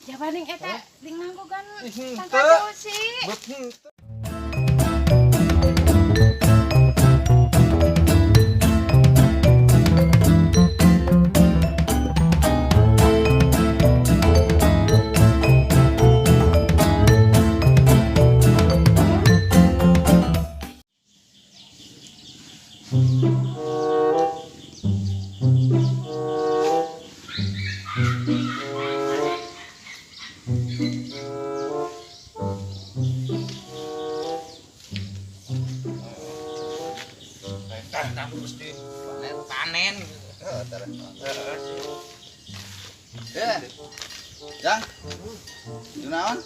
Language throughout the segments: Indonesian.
Jabaning eta ding nganggogan tangka sih. Mesti panen. Jang. Junaon?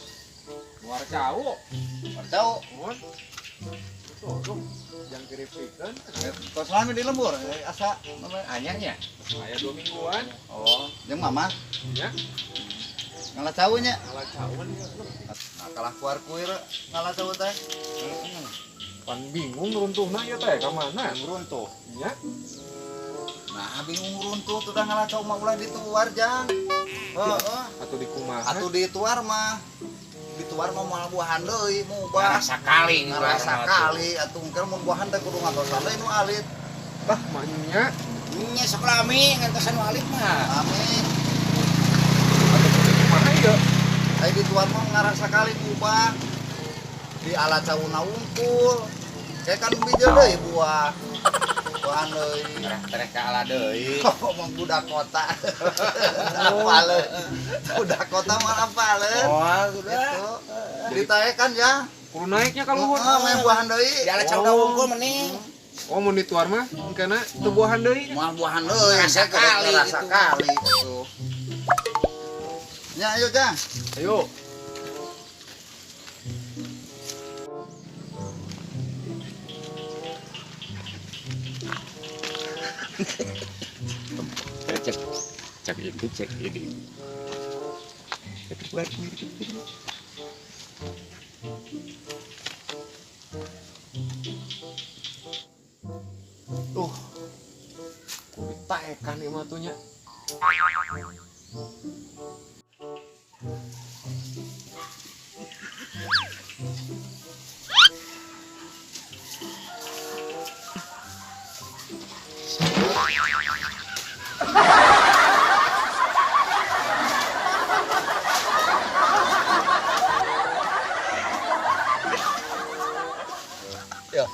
War cau. Marcau. Tuh, yang kiripikeun. Tos lami di lembur asa Anyarnya. Aya 2 mingguan. Oh, jeung mama Ya. ngalah caunya. Ngalah cauan ya. Nah, kalah kuar kuir ngalah cau teh. Pan bingung runtuhna ieu teh ka mana? Runtuh. Ya. Nah, bingung runtuh tuh udah ngalah cau mah ulah dituar jang. Heeh. Atuh di kumaha? Atuh dituar mah. Dituar mah moal buahan deui mubah. Ngarasa kali Ngarasa kali atuh engker mun buahan teh kudu ngatosan deui nu alit. Tah manya. nya sekelami ngantosan walik mah. Amin. Atuh di kumaha ieu? Ai dituar mah ngarasa kali mubah. Di alat cauna unggul. Kayak kan bijil deui buah. Buahan deui. Tereh ka ala deui. Ngomong budak kota. Apaleun. Budak kota mah apaleun. Oh, sudah. Gitu. Ditaekan ya. Kudu naiknya ka luhur. Main buahan deui. Di ala cauda unggul mending. Oh mun dituar mah engkana teu buahan deui. Moal buahan deui. Ngerasa kali Ngerasa gitu. kali gitu. Nya ayo Jang. Ayo. Cek ini. Buat Tuh. Kudu ditaekan ieu mah tuh nya. Yo.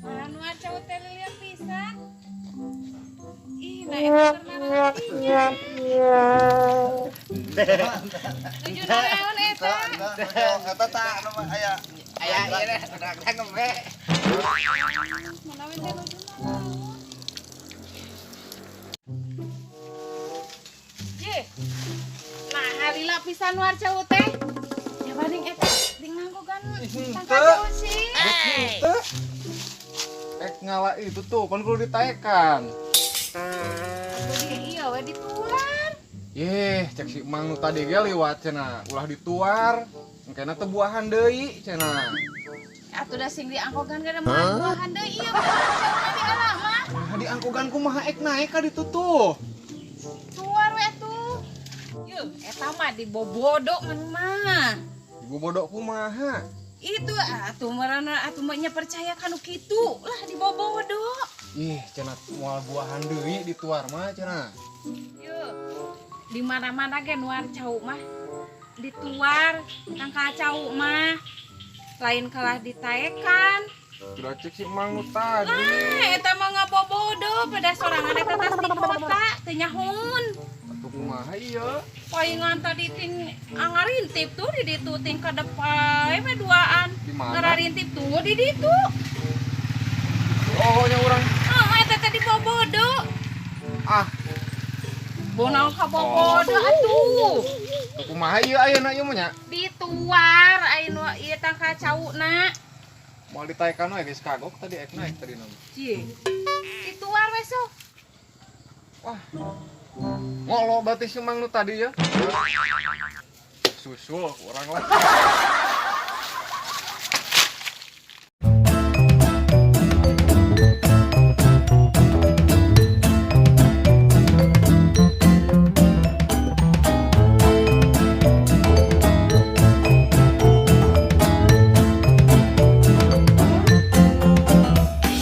Anu aja hotel lihat pisan. Ih, nah eta karena tujuh naon eta. Eta tak anu aya aya ieu teh udah ngembe. Manawi teh tujuh naon. Ye. Nah, halila pisan warca teh. Ya banding eta ding nganggogan tangka sih. Teh. Ngala itu tuh kan kudu ditaekan. Iya we ditular. Yeh, cek si Mang nu tadi ge liwat cenah, ulah dituar. Engkena teu buahan deui cenah. Atuh da sing diangkogan kada mah buahan deui ieu mah di ala mah. Nah, diangkogan kumaha ek naik ka ditu tuh. Tuar we tuh. Yeuh, eta mah dibobodo man mah. Ibu bodok kumaha? Itu atuh marana atuh mah nya percaya kanu kitu lah dibobodo. Ih, cenah moal buahan deui dituar mah cenah. Yeuh. Di mana-mana ge nuar cau mah dituar tangka cau mah lain kalah ditaekan. Udah cek si Mang nu tadi. Lah eta mah ngabobodo pada sorangan eta tas di kota teu nyahun. Atuh kumaha ieu? Palingan tadi ting ngarintip tuh di ditu ting ka depan mah duaan. Di mana? Ngarintip tuh di ditu. Oh, nya urang. Eta tadi bobodo. Ah, Bonal ka bobodo atuh. teu kumaha ieu ayeuna ieu mah nya? Dituar ayeuna ieu tangka cauna. Moal ditaekan we geus kagok tadi ek naik tadi nama. Cie. Dituar we sok. Wah, Ngolo berarti si Mang nu tadi ya. Susul orang lah.